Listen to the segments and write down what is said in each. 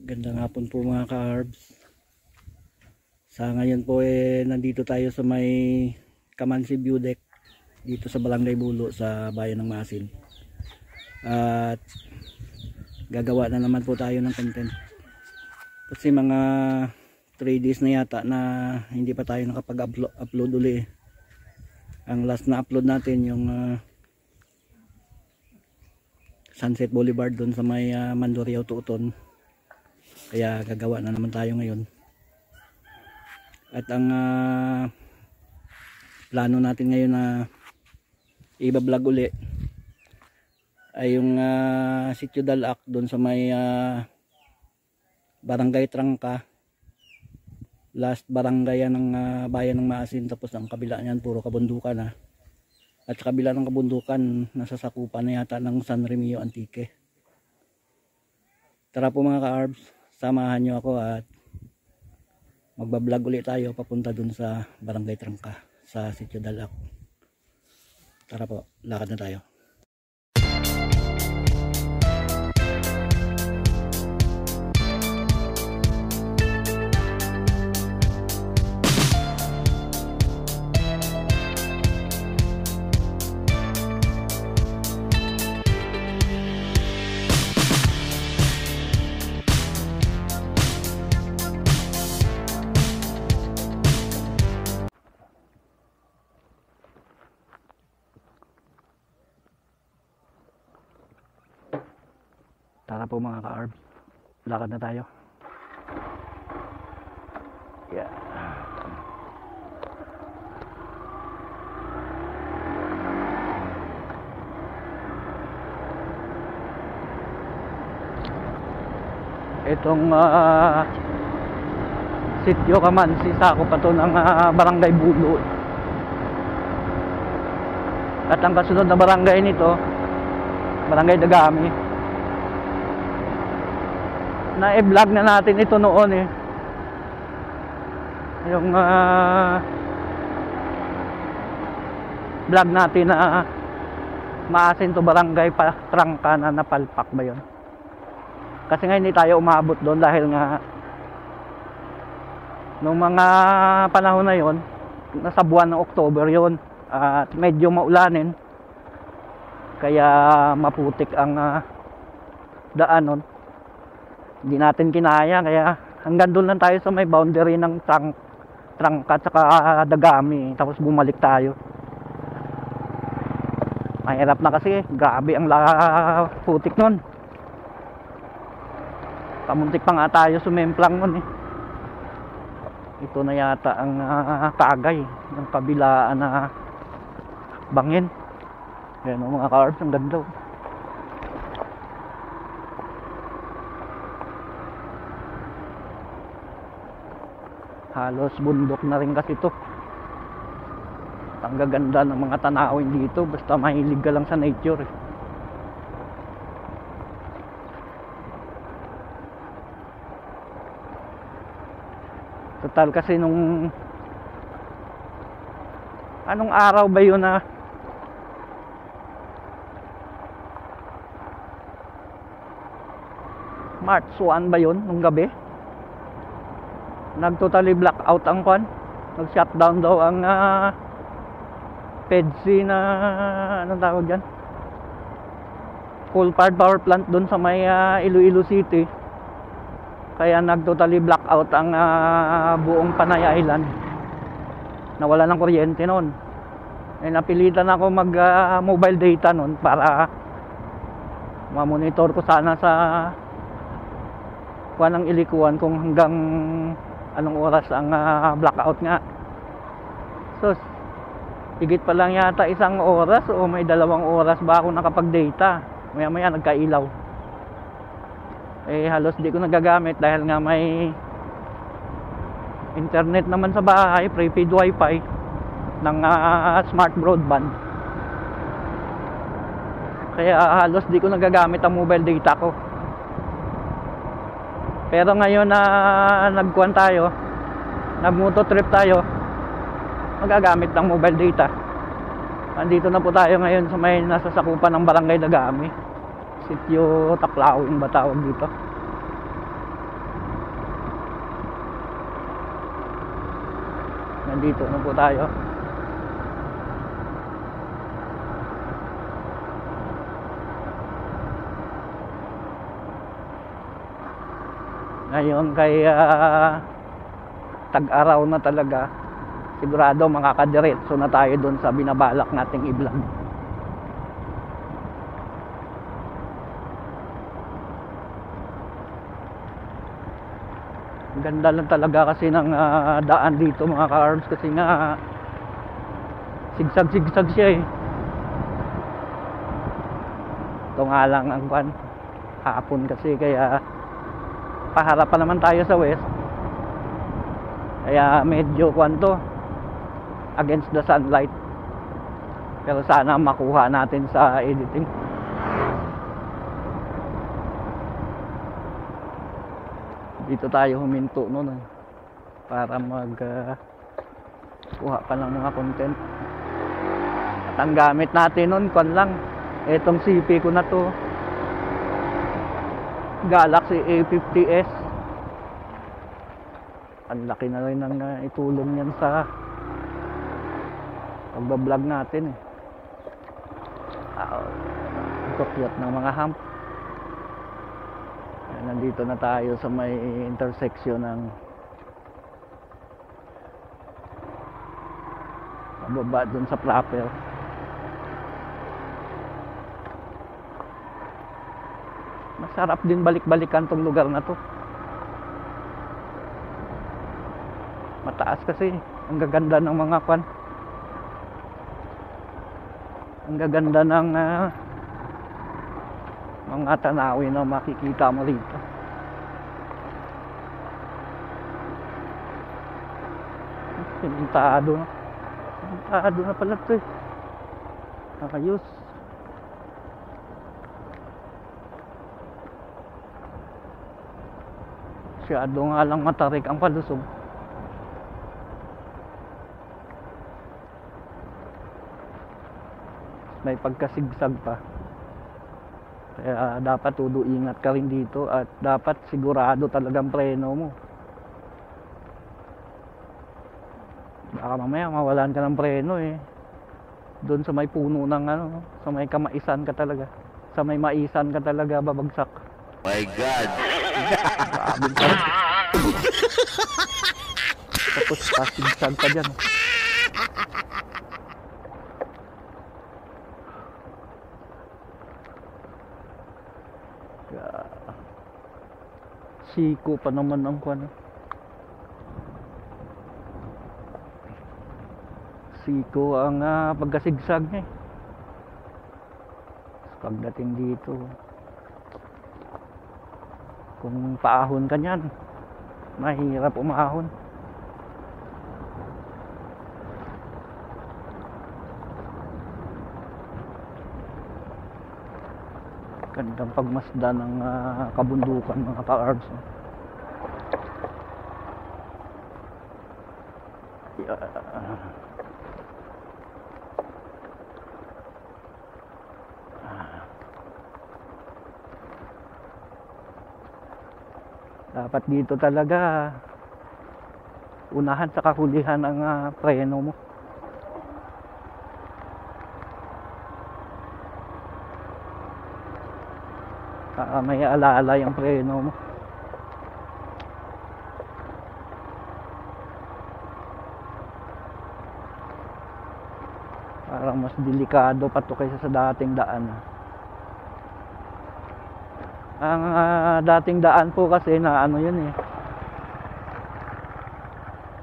Gandang hapon po mga ka-arbs. Sa ngayon po nandito tayo sa may Kamansi View Deck dito sa Barangay Bulo sa bayan ng Maasin. At gagawa na naman po tayo ng content. Kasi mga 3 days na yata na hindi pa tayo nakapag-upload uli. Ang last na upload natin yung Sunset Boulevard doon sa may Mandurriao Tuuton. Kaya gagawa na naman tayo ngayon. At ang plano natin ngayon na i-vlog uli ay yung Sitio Dalac doon sa may Barangay Trangka. Last barangay ng bayan ng Maasin, tapos ang kabila niyan puro kabundukan na. At sa kabila ng kabundukan nasasakupan na yata ng San Remio Antique. Tara po mga ka-arbs, samahan nyo ako at magbablog ulit tayo papunta dun sa Barangay Trangka sa Sitio Dalac. Tara po, lakad na tayo. Tara po mga ka-arbs, lakad na tayo. Yeah. Itong Sitio Kamansi, sakop pa to ng Barangay Bulo. At ang kasunod na barangay nito, Barangay Dagami. Na-vlog na natin ito noon yung vlog natin na Maasin to Barangay Trangka na napalpak ba yun. Kasi nga hindi tayo umabot doon dahil nga nung mga panahon na yon, nasa buwan ng October yon, at medyo maulanin, kaya maputik ang daan nun. Hindi natin kinaya, kaya hanggang doon lang tayo sa may boundary ng Trangka at saka Dagami, tapos bumalik tayo. Mahirap na kasi, grabe ang putik nun. Pamuntik pa nga tayo sumemplang nun Ito na yata ang Tagay ng kabilaan na bangin. Ayan o mga ka-arbs, ang ganda. Halos bundok na rin kasi ito. Ang gaganda ng mga tanawin dito, basta mahilig ka lang sa nature Total kasi nung anong araw ba yun March 1 ba yun nung gabi? Nag-totally blackout ang kwan. Nag-shutdown daw ang PEDC na anong tawag dyan? Coal-fired power plant doon sa may Iloilo City. Kaya nag-totally blackout ang buong Panay Island. Nawala ng kuryente noon. Napilitan ako mag-mobile data noon para ma-monitor ko sana sa kwan ng ilikuan kung hanggang anong oras ang blackout nga. So higit pa lang yata 1 oras o may 2 oras ba ako nakapag-data. Maya maya nagkailaw. Halos di ko nagagamit dahil nga may internet naman sa bahay, prepaid wifi ng smart broadband. Kaya halos di ko nagagamit ang mobile data ko. Pero ngayon na nagkuhan tayo, nag-moto trip tayo, magagamit ng mobile data. Andito na po tayo ngayon sa may nasasakupan ng Barangay Dagami. Sitio Taklawin ba tawag dito? Nandito na po tayo. Ngayon kay tag-araw na talaga, sigurado makakadiretso na tayo doon sa binabalak nating i-vlog. Ganda lang talaga kasi ng daan dito mga ka-arms, kasi nga sigsag-sigsag siya eh. Ito nga lang ang hapon kasi, kaya paharap pa naman tayo sa west, kaya medyo against the sunlight, pero sana makuha natin sa editing. Dito tayo huminto noon para kuha pa ng mga content. At ang gamit natin noon lang, etong CP ko na to, Galaxy A50s. Ang laki na rin ng itulong yan sa pagbablog natin eh. Ang ng mga hump. Nandito na tayo sa may intersection ng pababa dun sa proper. Masarap din balik-balikan tong lugar na to. Mataas kasi, ang gaganda ng mga ang gaganda ng mga tanawin na makikita mo rito. Pintado na pala ito eh. Nakayos. Masyado nga lang matarik ang palusog. May pagkasigsag pa. Kaya dapat todo ingat ka rin dito, at dapat sigurado talagang preno mo. Baka mamaya mawalan ka ng preno eh. Doon sa may puno ng sa may kamaisan ka talaga. Sa may maisan ka talaga babagsak. My God! Grabe ka. Tapos pasigsag pa dyan. Siko pa naman ang Siko ang pagkasigsag niya eh. Pagdating dito, kung paahon ka niyan, mahirap umahon. Gandang pagmasdan ng kabundukan mga ka-arms. Dapat dito talaga unahan sa kahulihan ang preno mo. May alala yung preno mo. Parang mas delikado pa to kaysa sa dating daan. Ang dating daan po kasi na yun eh,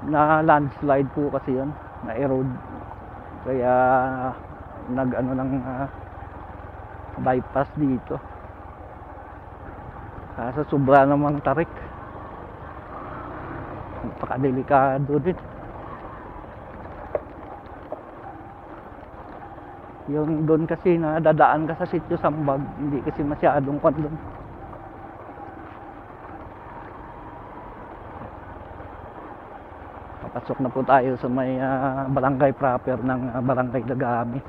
na landslide po kasi yun, na erode, kaya ng bypass dito. Kaso sobra namang tarik, napakadelikado din. Yung doon kasi na dadaan ka sa sitio Sambag, hindi kasi masyadong doon. Papasok na po tayo sa may barangay proper ng Barangay Dagami.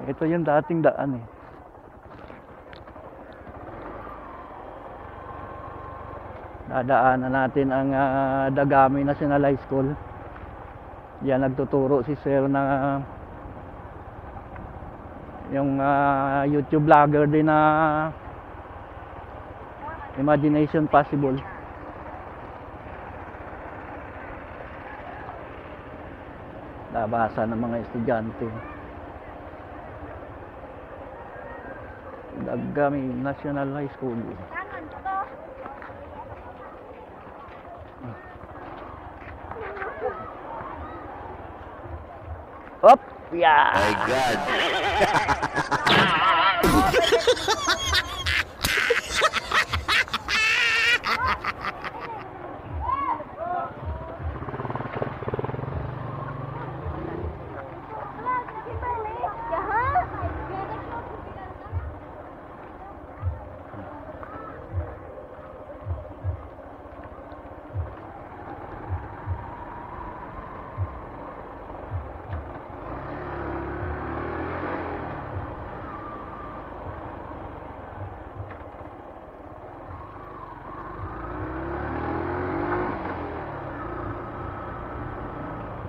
Ito yung dating daan eh. Dadaanan natin ang Dagami National High School. Yan nagtuturo si sir na yung YouTube vlogger din na Imagination Possible. Nabasa ng mga estudyante. Dagami National High School. Op, yeah. My God.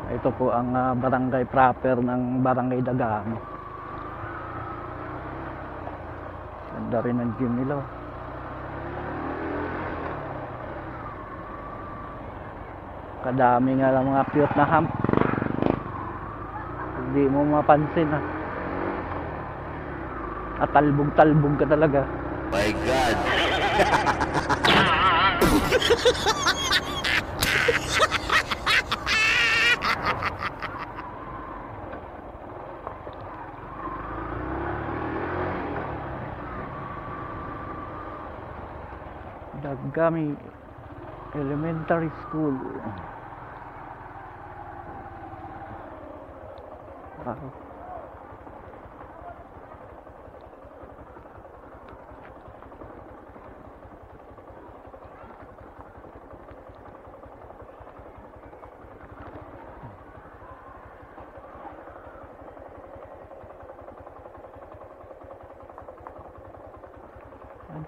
Ito po ang barangay proper ng Barangay Dagami. Ganda rin ang gym nila. Kadami nga lang mga cute na hump. Hindi mo mapansin ha. At talbog-talbog ka talaga. My God. Dagami Elementary School. Wow.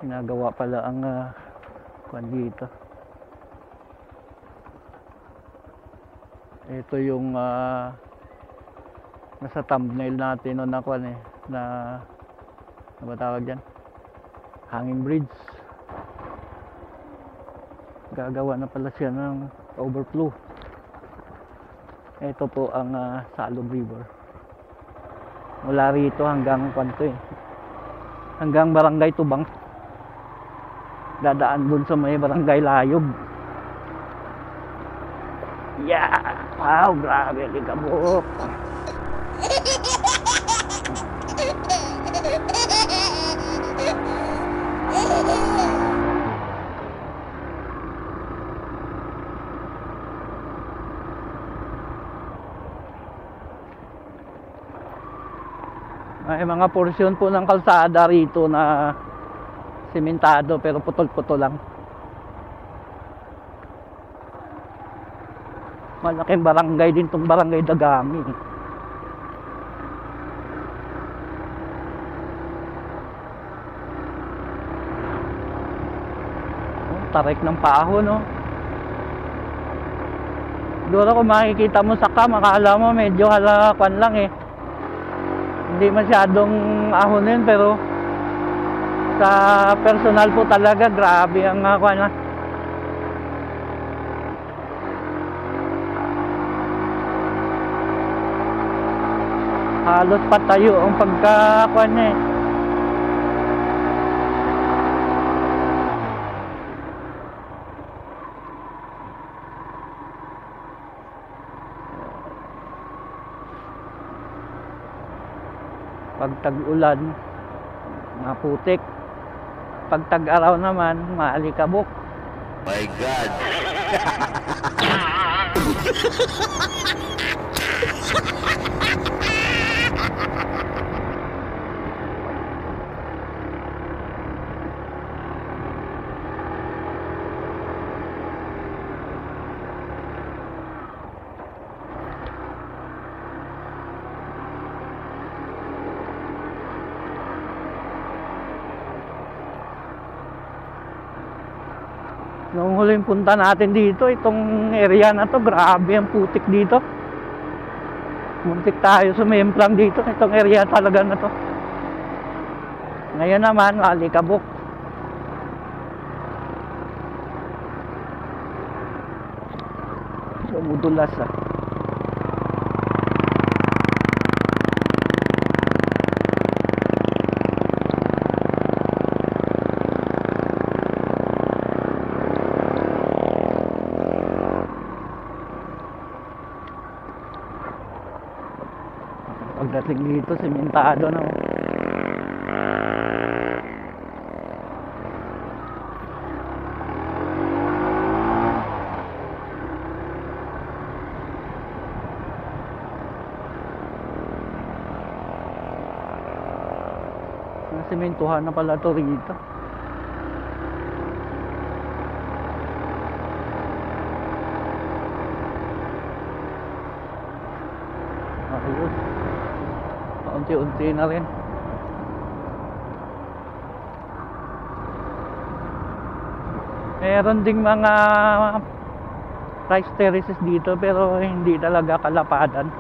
Ginagawa pala ang kuwan dito. Ito yung nasa thumbnail natin no, na kuwan na ano ba tawag dyan? Hanging bridge. Gagawa na pala siya ng overflow. Ito po ang Salog River. Mula rito hanggang kuwan to hanggang Barangay Tubang. Dadaan dun sa may Barangay Layog. Yeah! Wow, grabe, Alikabok. May mga porsyon po ng kalsada rito na simentado pero putol-putol lang. Malaking barangay din tong Barangay Dagami. Tarik ng paho, no? Siguro kung makikita mo sa cam, akala mo medyo halakan lang hindi masyadong ahonin, pero sa personal po talaga grabe ang kuwan. Halos patayo ang pagkakuan niya Pag tag-ulan, maputik. Pag tag-araw naman, maalikabok. My God. Nung huling punta natin dito, itong area na to, grabe ang putik dito. Muntik tayo sumemplang dito. Itong area talaga na to. Ngayon naman, alikabok. Dumudulas ah. Pagdating dito, sementado na oh. Sementuhan na pala to rito. Ayos. Unti-unti na rin. Meron ding mga rice terraces dito pero hindi talaga kalapadan.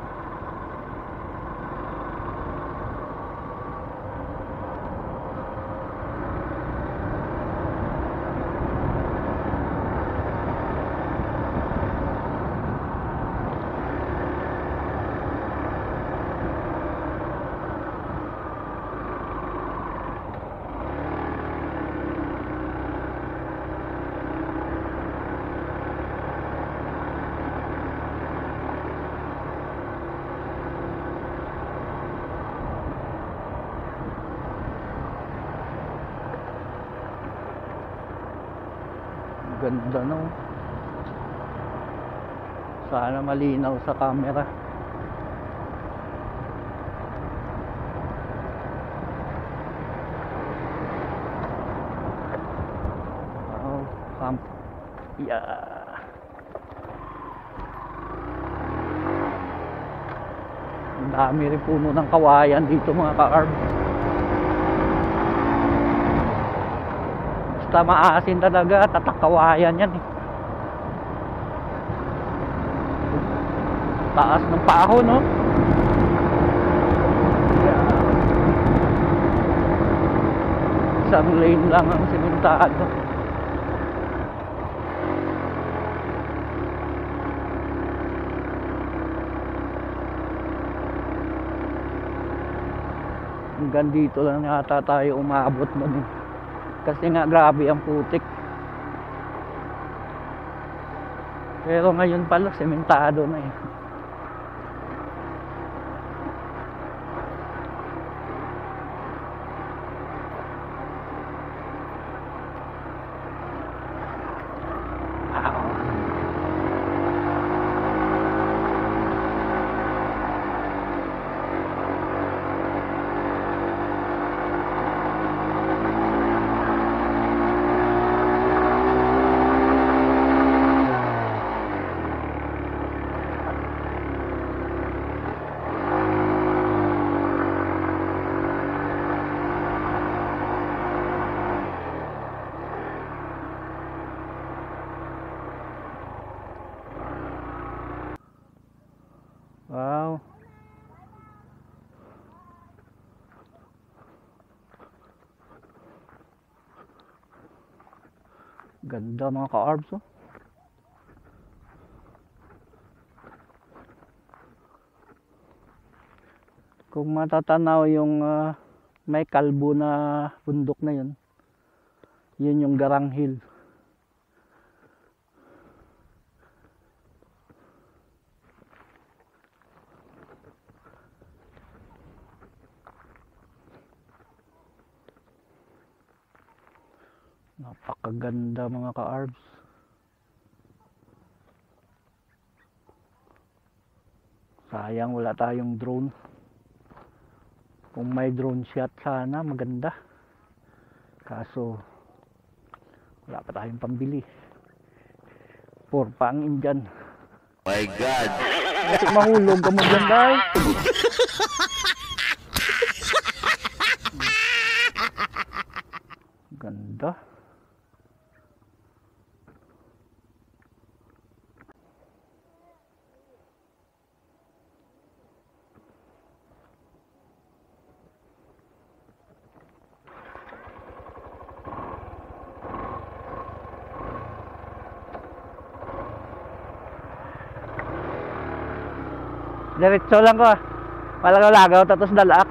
Ganda no. Sana malinaw sa camera. Oh, camp. Yeah. Ang dami rin puno ng kawayan dito mga ka-arb. Basta maasin talaga, tatakawayan yan eh. Taas ng paho no. Isang lane lang ang sementado. Hanggang dito lang yata tayo umabot nun eh. Kasi nga grabe ang putik. Pero ngayon pala sementado na eh. Wow. Ganda mga ka-arbs oh. Kung matatanaw yung may kalbo na bundok na yun, yun yung Garang Hill. Napakaganda mga ka-arbs. Sayang wala tayong drone. Kung may drone shot sana maganda. Kaso wala pa tayong pambili. Poor pa ang Indian. My God! Kasi mahulog ka mo dyan guys. Ganda. Diretso lang ko. Malagaw-lagaw tapos dalak.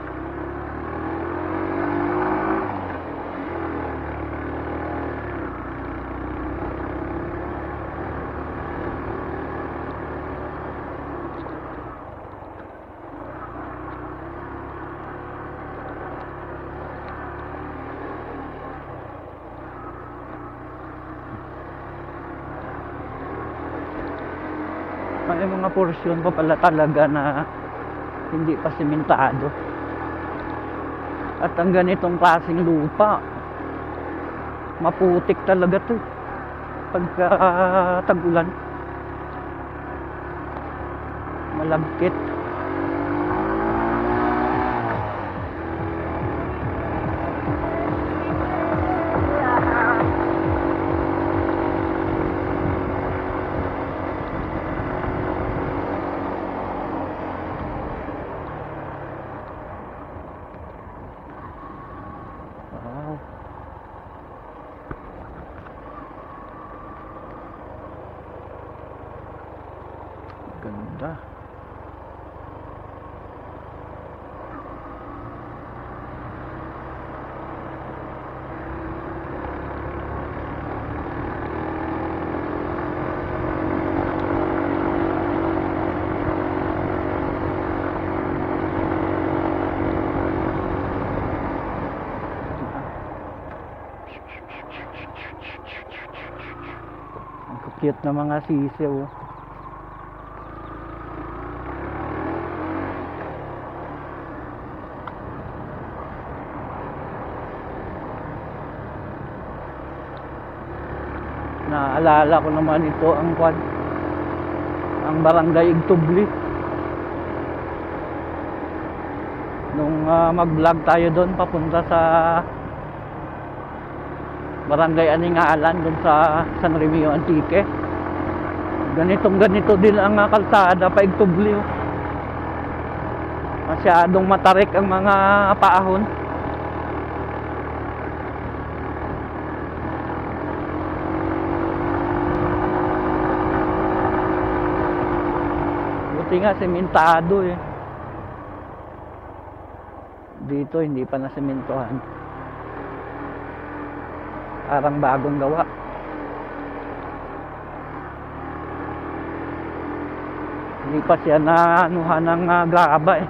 May mga porsyon pa pala talaga na hindi pa sementado. At ang ganitong klaseng lupa, maputik talaga to pagka tag-ulan. Malagkit. Ganda. Ang cute na mga sisiw. Naalala ko naman ito ang barangay Igtubli nung mag-vlog tayo doon papunta sa barangay Aningalan doon sa San Remio Antique. Ganito din ang kalsada pa Igtubli. Masyadong matarik ang mga paahon. Buti nga sementado eh. Dito hindi pa na sementohan. Parang bagong gawa. Hindi pa siya na anuhan ng graba eh.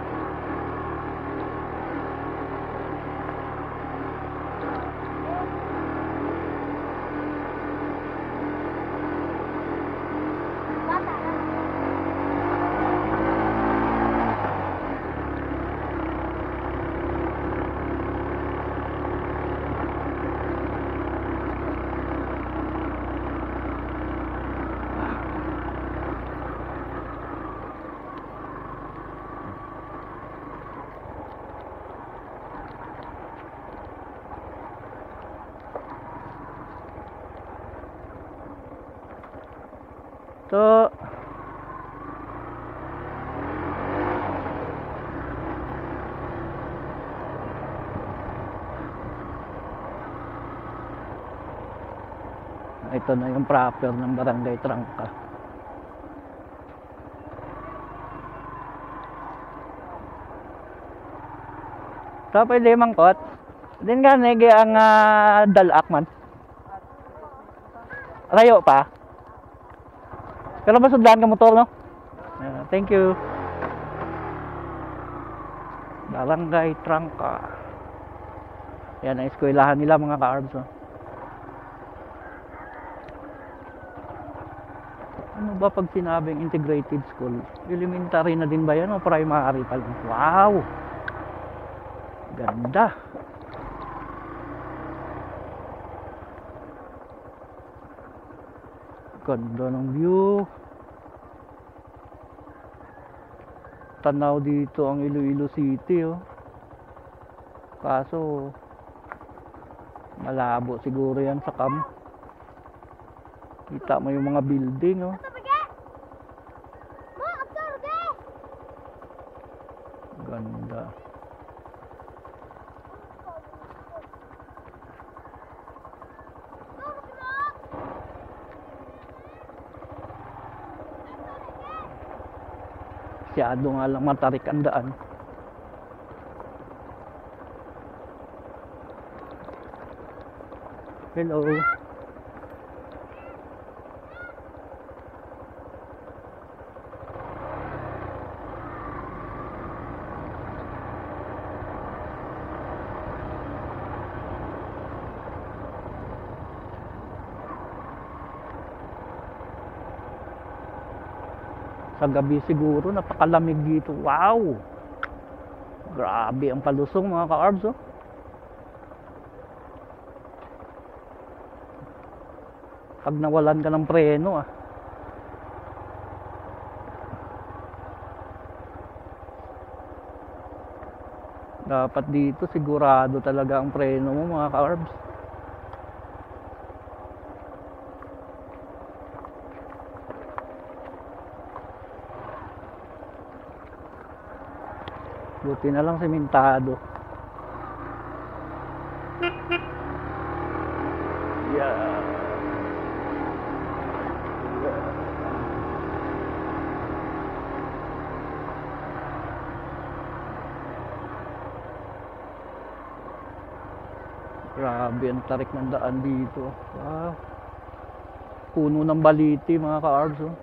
So ito na yung proper ng Barangay Trangka. So pwede mangkot. Din nga nege ang dalak man. Rayo pa. Pero masudlan ka motor no? Thank you. Barangay Trangka. Yan ang eskwelahan nila mga ka-arbs. Ano ba pag sinabing integrated school? Elementary na din ba yan o primary pa lang? Wow! Ganda! Ganda ng view. Tanaw dito ang Iloilo City oh. Kaso malabo siguro yan sa cam. Kita mo yung mga building oh. Ganda. Masyado nga lang matarik ang daan. Hello. Sa gabi siguro napakalamig dito. Wow! Grabe ang palusong mga ka-arbs, oh. Pag nawalan ka ng preno, ah. Dapat dito sigurado talaga ang preno mo mga ka-arbs. Buti na lang sementado. Yeah. Grabe ang tarik ng daan dito. Wow. Puno ng baliti mga ka-arbs, oh.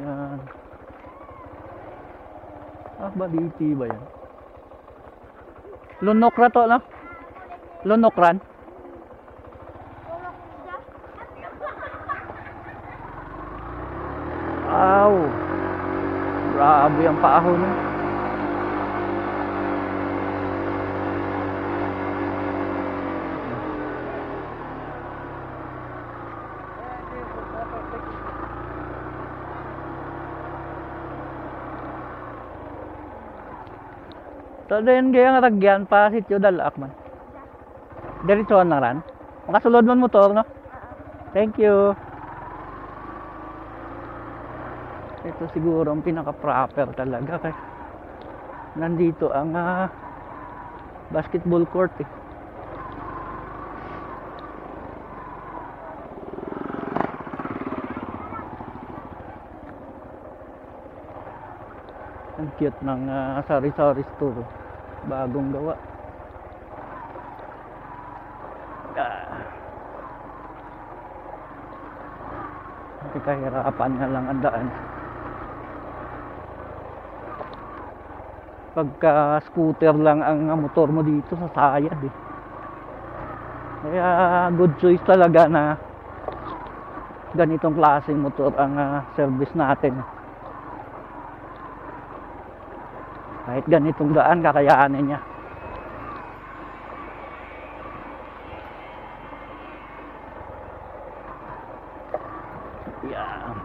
Yan. Ah, baliti ba yan? Lunokra to, no? Lunokran? Wow! Grabe ang paahon, no? Tadayan kaya nga tagyan pa sityo Dalaak man. Diretsohan na ran. Makasulod man motor, no? Thank you. Ito siguro ang pinaka-proper talaga kay nandito ang basketball court, eh. Ang cute ng sari-sari store, bagong gawa. Kahirapan nga lang ang daan. Pagka scooter lang ang motor mo dito, sasayad, eh. Kaya good choice talaga na ganitong klaseng motor ang service natin. Kahit ganitong daan, kakayanin niya. Yeah.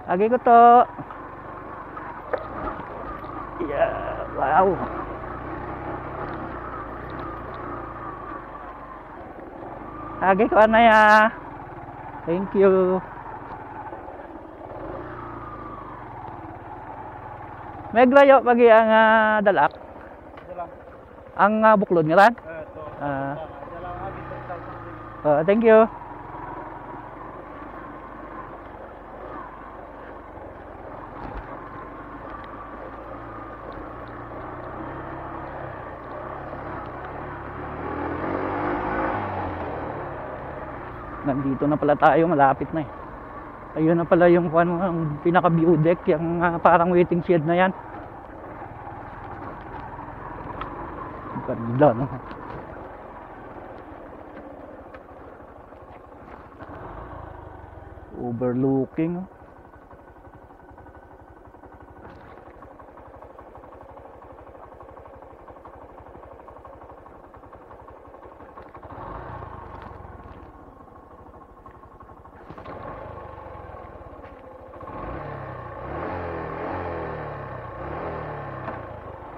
Lagi ko to. Yeah, wow. Lagi ko na ya. Thank you. May glayo pagi ang Dalaak. Ang buklod nga ran? Thank you. Nandito na pala tayo, malapit na, eh. Ayun na pala yung pinaka view deck, yung parang waiting shed na yan. Ganda, no? Overlooking, oh.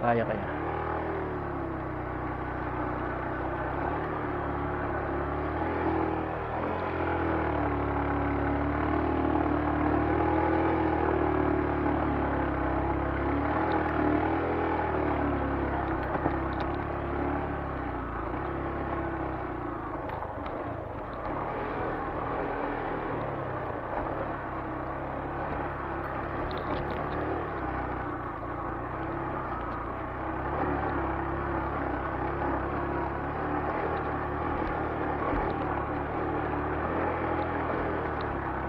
Kaya.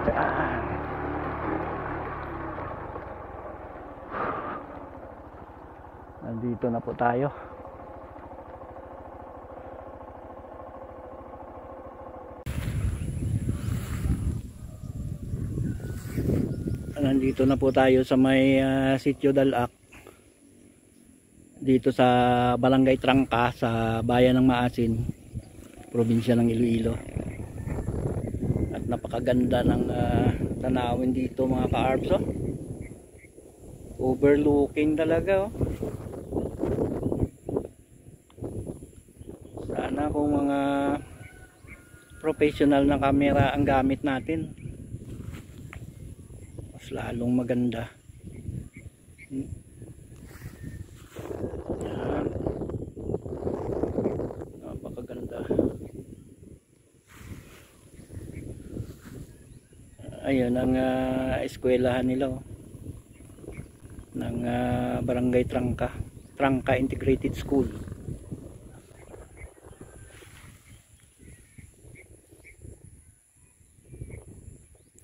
Yan. Nandito na po tayo. Nandito na po tayo sa may Sitio Dalac. Dito sa Barangay Trangka sa bayan ng Maasin, probinsya ng Iloilo. At napakaganda ng tanawin dito mga ka-arbs, oh. Overlooking talaga, oh. Sana kung mga professional na camera ang gamit natin, mas lalong maganda. Yan. Napakaganda. Ayun ang eskwelahan nila, oh, ng Barangay Trangka, Trangka Integrated School.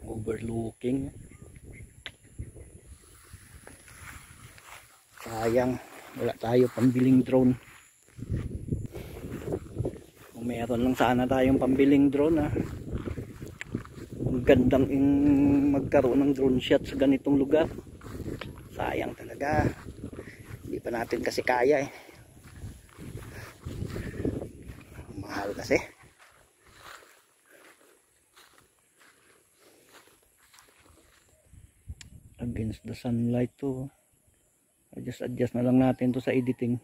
Overlooking. Sayang wala tayo pambiling drone. Kung meron lang sana tayong pambiling drone, ang gandang magkaroon ng drone shot sa ganitong lugar. Sayang talaga, hindi pa natin kasi kaya, mahal kasi. Against the sunlight to. Adjust na lang natin to sa editing.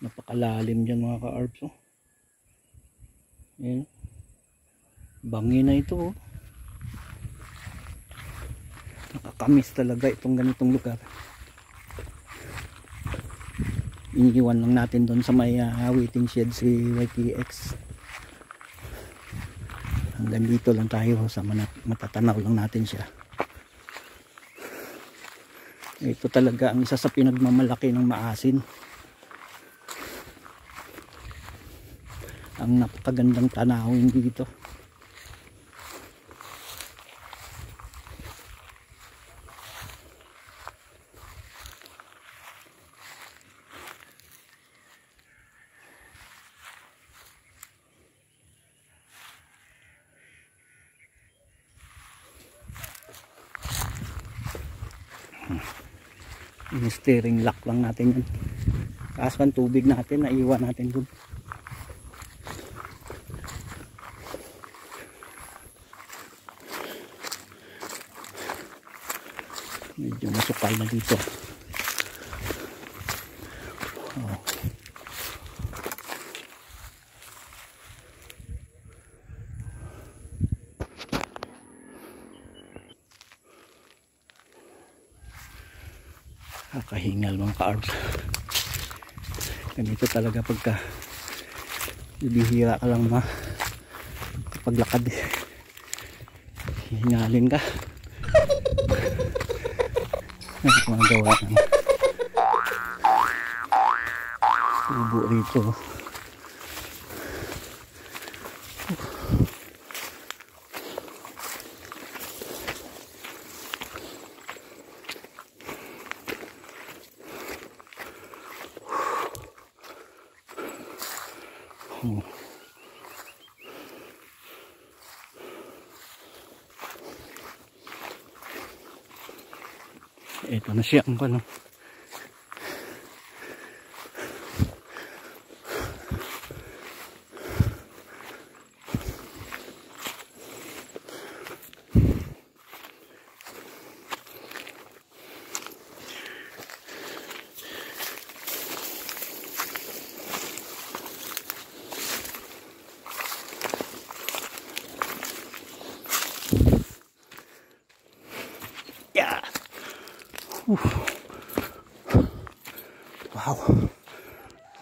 Napakalalim dyan mga ka-arbs, oh. Ayan. Bangi na ito, oh. Nakakamiss talaga itong ganitong lugar. Iniiwan lang natin doon sa may waiting shed si YTX. Hanggang dito lang tayo sa matatanaw lang natin siya. Ito talaga ang isa sa pinagmamalaki ng Maasin. Ang napakagandang tanawin dito. Yung steering lock lang natin yun. Kaso ang tubig natin naiwan natin dun. Medyo masukal na dito. Oh. Kakahingal mga ka-arbs. Ganito talaga pagka bibihira ka lang paglakad, hihingalin ka. Magawa ng tubo rito. Ito na siya ang pano. Yeah. Wow,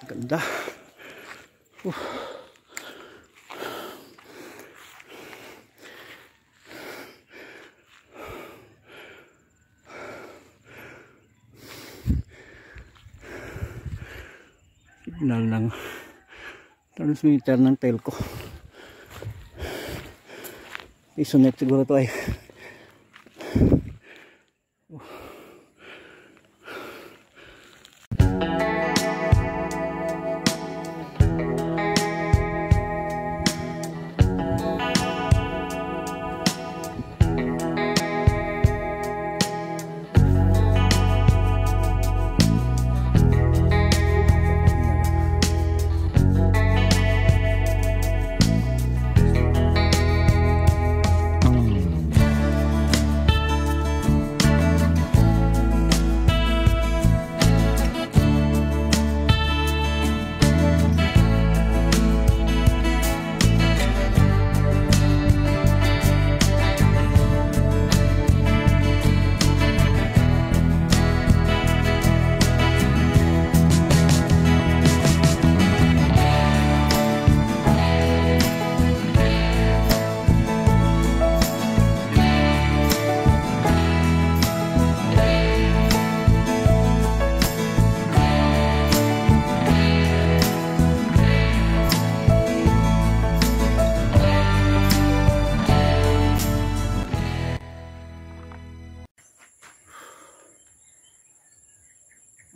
ganda. signal ng transmitter ng telco. Isonet siguro to ay.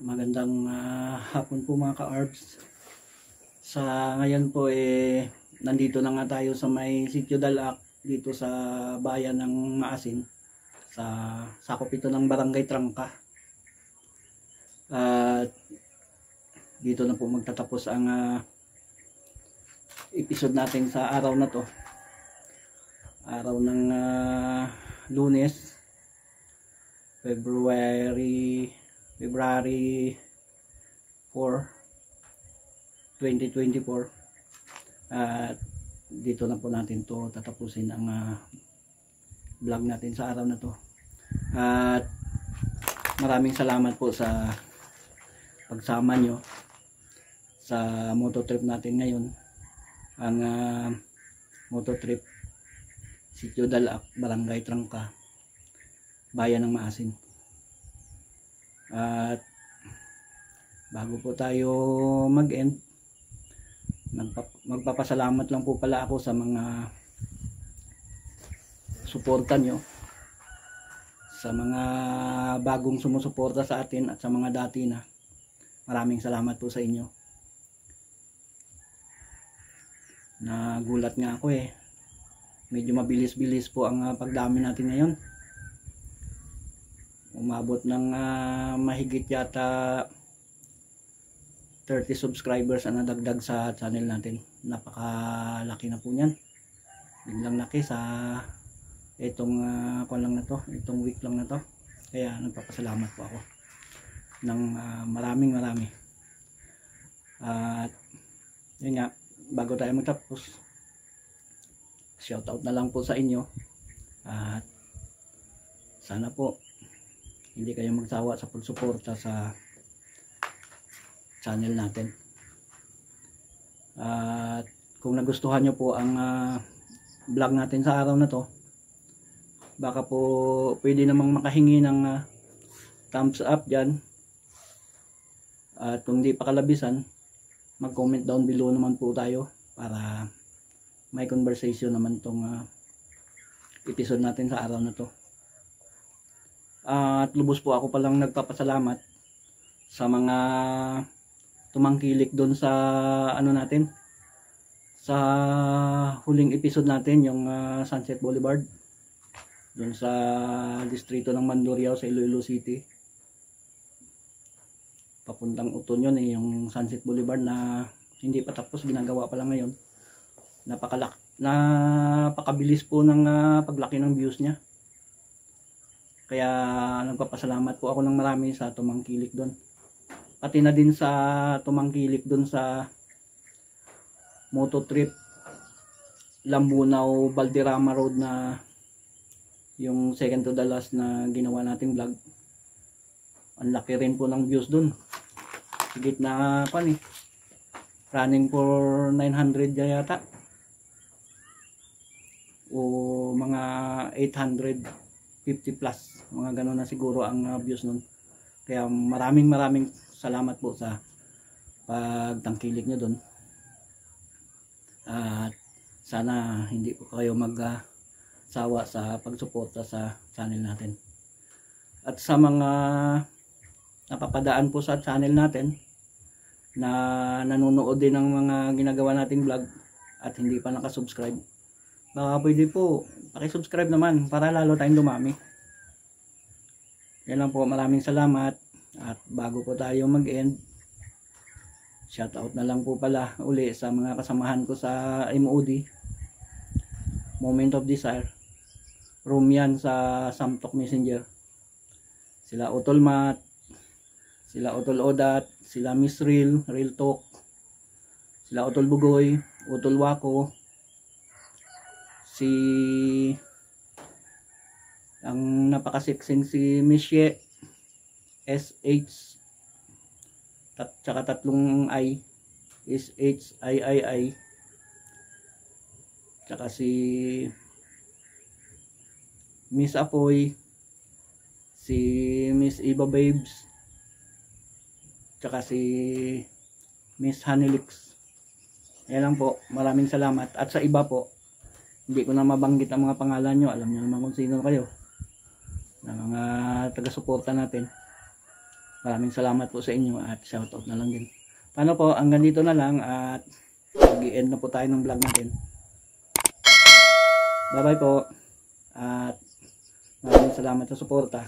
Magandang hapon po mga ka-arbs. Sa ngayon po nandito na nga tayo sa may Sitio Dalac dito sa bayan ng Maasin. Sa sakop ito ng Barangay Trangka. Dito na po magtatapos ang episode natin sa araw na to. Araw ng Lunes, February 4, 2024. At dito na po natin to tatapusin ang vlog natin sa araw na to. At maraming salamat po sa pagsama nyo sa moto trip natin ngayon. Ang moto trip Sitio Dalac, Barangay Trangka, Bayan ng Maasin. At bago po tayo mag-end, magpapasalamat lang po pala ako sa mga suporta nyo, sa mga bagong sumusuporta sa atin at sa mga dati na. Maraming salamat po sa inyo. Nagulat nga ako medyo mabilis-bilis po ang pagdami natin ngayon. Umabot ng mahigit yata 30 subscribers ang nadagdag sa channel natin. Napakalaki na po niyan. Biglang laki sa itong itong week lang na to. Kaya nagpapasalamat po ako ng marami. At yun nga, bago tayo magtapos, shoutout na lang po sa inyo. At sana po hindi kayo magsawa sa pagsuporta sa channel natin. At kung nagustuhan nyo po ang vlog natin sa araw na to, baka po pwede namang makahingi ng thumbs up dyan. At kung di pa kalabisan, mag-comment down below naman po tayo para may conversation naman tong episode natin sa araw na to. At lubos po ako palang nagpapasalamat sa mga tumangkilik doon sa natin, sa huling episode natin, yung Sunset Boulevard doon sa distrito ng Mandurriao sa Iloilo City. Papuntang Uton yun yung Sunset Boulevard na hindi pa tapos, ginagawa pa lang ngayon. Napakabilis po ng paglaki ng views niya. Kaya nagpapasalamat po ako ng marami sa tumangkilik doon. Pati na din sa tumangkilik doon sa moto trip Lambunaw Valderrama Road na yung second to the last na ginawa nating vlog. Ang laki rin po ng views doon. Higit na running for 900 yata. O mga 850 plus, mga gano'n na siguro ang views nun. Kaya maraming salamat po sa pagtangkilik nyo doon. At sana hindi po kayo magsawa sa pagsuporta sa channel natin. At sa mga napapadaan po sa channel natin na nanonood din ng mga ginagawa nating vlog at hindi pa nakasubscribe, baka pwede po pakisubscribe naman para lalo tayong dumami. Yan lang po, maraming salamat. At bago po tayo mag-end, shoutout na lang po pala uli sa mga kasamahan ko sa MOD, Moment of Desire, room yan sa Samtok Messenger. Sila Utol Mat, sila Utol Odat, sila Miss Real Talk, sila Utol Bugoy, Utol Wako, si ang napakasiksing si Miss Ye, SH, tsaka tatlong I, SHIII, tsaka si Miss Apoy, si Miss Iba Babes, tsaka si Miss Hanilix. Yan lang po, maraming salamat. At sa iba po, hindi ko na mabanggit ang mga pangalan nyo, alam nyo naman kung sino kayo, na mga taga-suporta natin. Maraming salamat po sa inyo at shoutout na lang din. Paano po, hanggang dito na lang at mag-i-end na po tayo ng vlog natin. Bye bye po at maraming salamat sa suporta.